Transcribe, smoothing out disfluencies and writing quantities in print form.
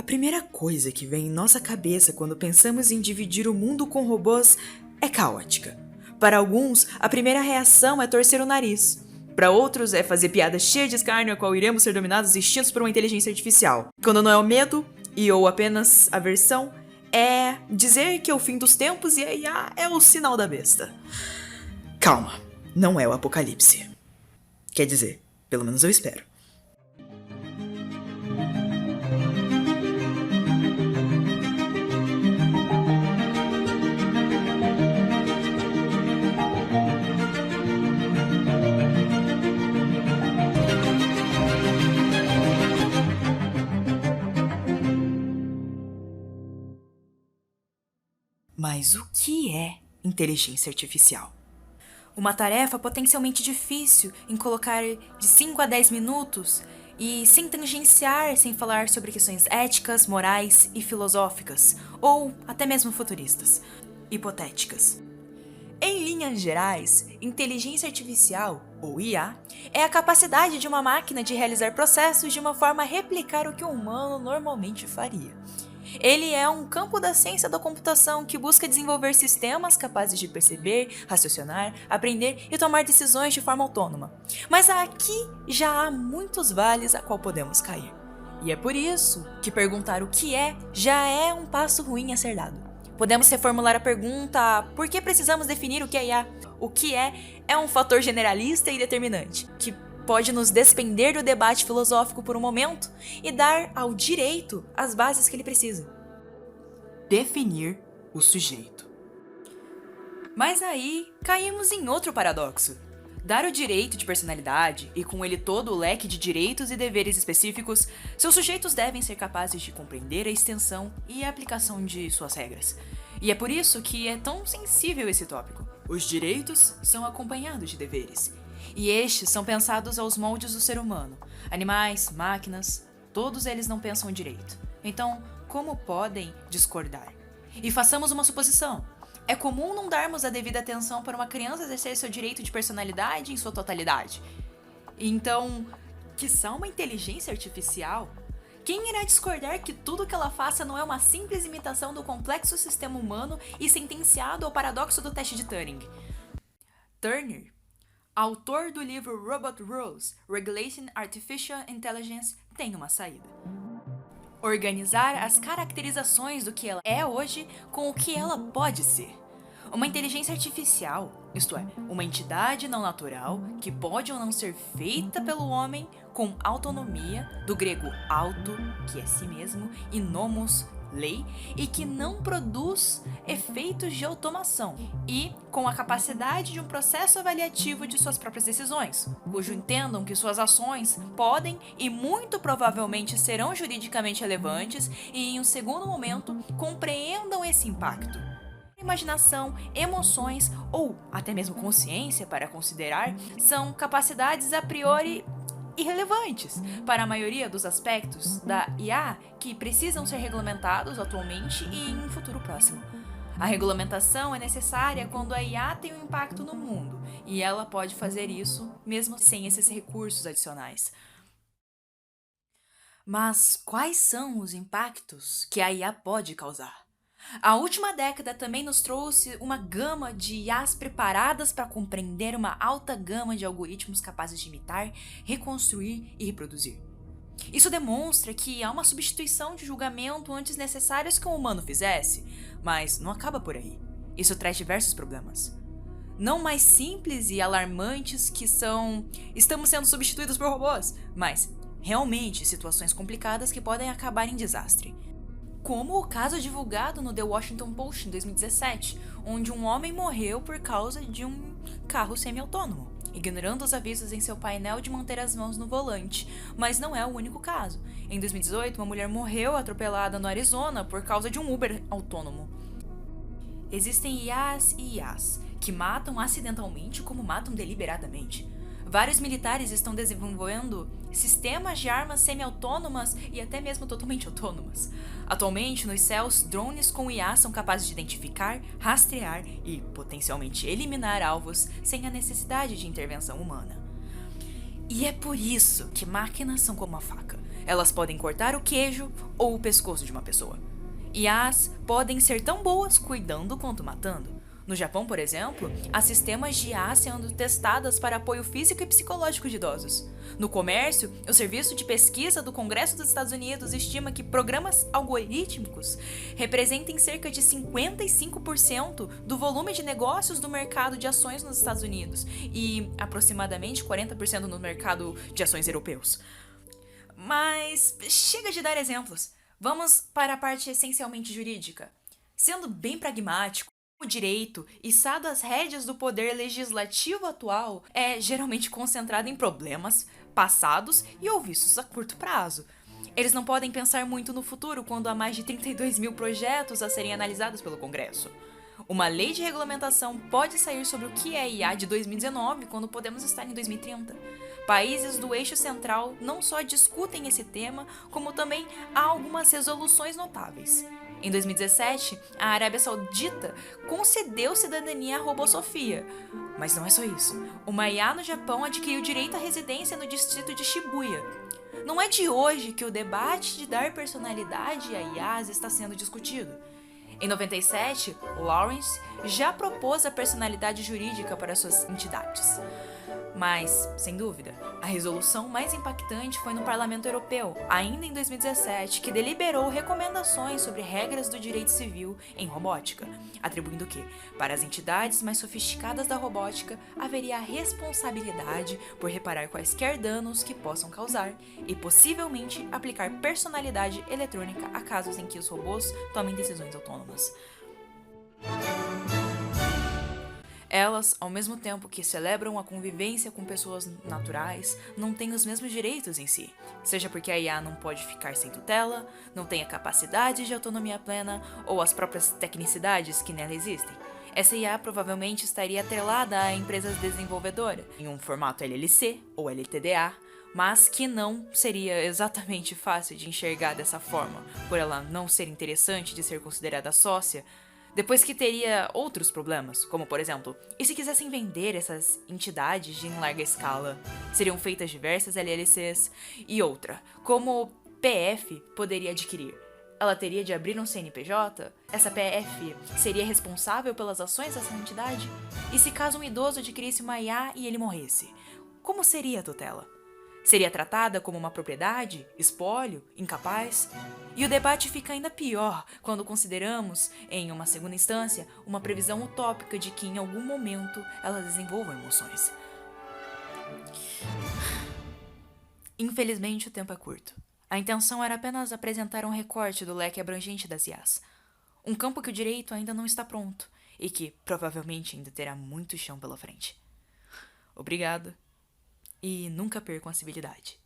primeira coisa que vem em nossa cabeça quando pensamos em dividir o mundo com robôs é caótica. Para alguns, a primeira reação é torcer o nariz. Para outros, é fazer piadas cheias de escárnio a qual iremos ser dominados e extintos por uma inteligência artificial. Quando não é o medo, ou apenas aversão, é dizer que é o fim dos tempos e a IA é o sinal da besta. Calma, não é o apocalipse. Quer dizer, pelo menos eu espero. Mas o que é inteligência artificial? Uma tarefa potencialmente difícil em colocar de 5 a 10 minutos e sem tangenciar, sem falar sobre questões éticas, morais e filosóficas, ou até mesmo futuristas, hipotéticas. Em linhas gerais, inteligência artificial, ou IA, é a capacidade de uma máquina de realizar processos de uma forma a replicar o que um humano normalmente faria. Ele é um campo da ciência da computação que busca desenvolver sistemas capazes de perceber, raciocinar, aprender e tomar decisões de forma autônoma. Mas aqui já há muitos vales a qual podemos cair. E é por isso que perguntar o que é já é um passo ruim a ser dado. Podemos reformular a pergunta: por que precisamos definir o que é IA? O que é um fator generalista e determinante, que pode nos despender do debate filosófico por um momento e dar ao direito as bases que ele precisa. Definir o sujeito. Mas aí caímos em outro paradoxo. Dar o direito de personalidade e com ele todo o leque de direitos e deveres específicos, seus sujeitos devem ser capazes de compreender a extensão e a aplicação de suas regras. E é por isso que é tão sensível esse tópico. Os direitos são acompanhados de deveres. E estes são pensados aos moldes do ser humano. Animais, máquinas, todos eles não pensam direito. Então, como podem discordar? E façamos uma suposição. É comum não darmos a devida atenção para uma criança exercer seu direito de personalidade em sua totalidade. Então, quiçá uma inteligência artificial? Quem irá discordar que tudo que ela faça não é uma simples imitação do complexo sistema humano e sentenciado ao paradoxo do teste de Turing? Turner, autor do livro Robot Rules, Regulating Artificial Intelligence, tem uma saída. Organizar as caracterizações do que ela é hoje com o que ela pode ser. Uma inteligência artificial, isto é, uma entidade não natural que pode ou não ser feita pelo homem com autonomia, do grego auto, que é si mesmo, e nomos, lei, e que não produz efeitos de automação, e com a capacidade de um processo avaliativo de suas próprias decisões, cujo entendam que suas ações podem e muito provavelmente serão juridicamente relevantes e, em um segundo momento, compreendam esse impacto. Imaginação, emoções ou até mesmo consciência para considerar são capacidades a priori irrelevantes para a maioria dos aspectos da IA que precisam ser regulamentados atualmente e em um futuro próximo. A regulamentação é necessária quando a IA tem um impacto no mundo, e ela pode fazer isso mesmo sem esses recursos adicionais. Mas quais são os impactos que a IA pode causar? A última década também nos trouxe uma gama de IAs preparadas para compreender uma alta gama de algoritmos capazes de imitar, reconstruir e reproduzir. Isso demonstra que há uma substituição de julgamento antes necessários que um humano fizesse, mas não acaba por aí. Isso traz diversos problemas. Não mais simples e alarmantes que estamos sendo substituídos por robôs, mas realmente situações complicadas que podem acabar em desastre. Como o caso divulgado no The Washington Post em 2017, onde um homem morreu por causa de um carro semi-autônomo, ignorando os avisos em seu painel de manter as mãos no volante. Mas não é o único caso. Em 2018, uma mulher morreu atropelada no Arizona por causa de um Uber autônomo. Existem IAs e IAs, que matam acidentalmente como matam deliberadamente. Vários militares estão desenvolvendo sistemas de armas semi-autônomas e até mesmo totalmente autônomas. Atualmente, nos céus, drones com IA são capazes de identificar, rastrear e, potencialmente, eliminar alvos sem a necessidade de intervenção humana. E é por isso que máquinas são como a faca. Elas podem cortar o queijo ou o pescoço de uma pessoa. IAs podem ser tão boas cuidando quanto matando. No Japão, por exemplo, há sistemas de IA sendo testadas para apoio físico e psicológico de idosos. No comércio, o Serviço de Pesquisa do Congresso dos Estados Unidos estima que programas algorítmicos representem cerca de 55% do volume de negócios do mercado de ações nos Estados Unidos e aproximadamente 40% no mercado de ações europeus. Mas chega de dar exemplos. Vamos para a parte essencialmente jurídica. Sendo bem pragmático, o direito, içado às rédeas do poder legislativo atual, é geralmente concentrado em problemas passados e ou vistos a curto prazo. Eles não podem pensar muito no futuro quando há mais de 32 mil projetos a serem analisados pelo Congresso. Uma lei de regulamentação pode sair sobre o que é IA de 2019 quando podemos estar em 2030. Países do eixo central não só discutem esse tema, como também há algumas resoluções notáveis. Em 2017, a Arábia Saudita concedeu cidadania à robô Sofia. Mas não é só isso. Uma IA no Japão adquiriu direito à residência no distrito de Shibuya. Não é de hoje que o debate de dar personalidade a IAs está sendo discutido. Em 97, Lawrence já propôs a personalidade jurídica para suas entidades. Mas, sem dúvida, a resolução mais impactante foi no Parlamento Europeu, ainda em 2017, que deliberou recomendações sobre regras do direito civil em robótica, atribuindo que, para as entidades mais sofisticadas da robótica, haveria a responsabilidade por reparar quaisquer danos que possam causar e, possivelmente, aplicar personalidade eletrônica a casos em que os robôs tomem decisões autônomas. Elas, ao mesmo tempo que celebram a convivência com pessoas naturais, não têm os mesmos direitos em si, seja porque a IA não pode ficar sem tutela, não tem a capacidade de autonomia plena ou as próprias tecnicidades que nela existem. Essa IA provavelmente estaria atrelada a empresas desenvolvedoras, em um formato LLC ou LTDA, mas que não seria exatamente fácil de enxergar dessa forma, por ela não ser interessante de ser considerada sócia, depois que teria outros problemas, como por exemplo, e se quisessem vender essas entidades em larga escala? Seriam feitas diversas LLCs e outra, como PF poderia adquirir? Ela teria de abrir um CNPJ? Essa PF seria responsável pelas ações dessa entidade? E se caso um idoso adquirisse uma IA e ele morresse? Como seria a tutela? Seria tratada como uma propriedade, espólio, incapaz? E o debate fica ainda pior quando consideramos, em uma segunda instância, uma previsão utópica de que em algum momento ela desenvolva emoções. Infelizmente, o tempo é curto. A intenção era apenas apresentar um recorte do leque abrangente das IAs. Um campo que o direito ainda não está pronto e que, provavelmente, ainda terá muito chão pela frente. Obrigado. E nunca percam a civilidade.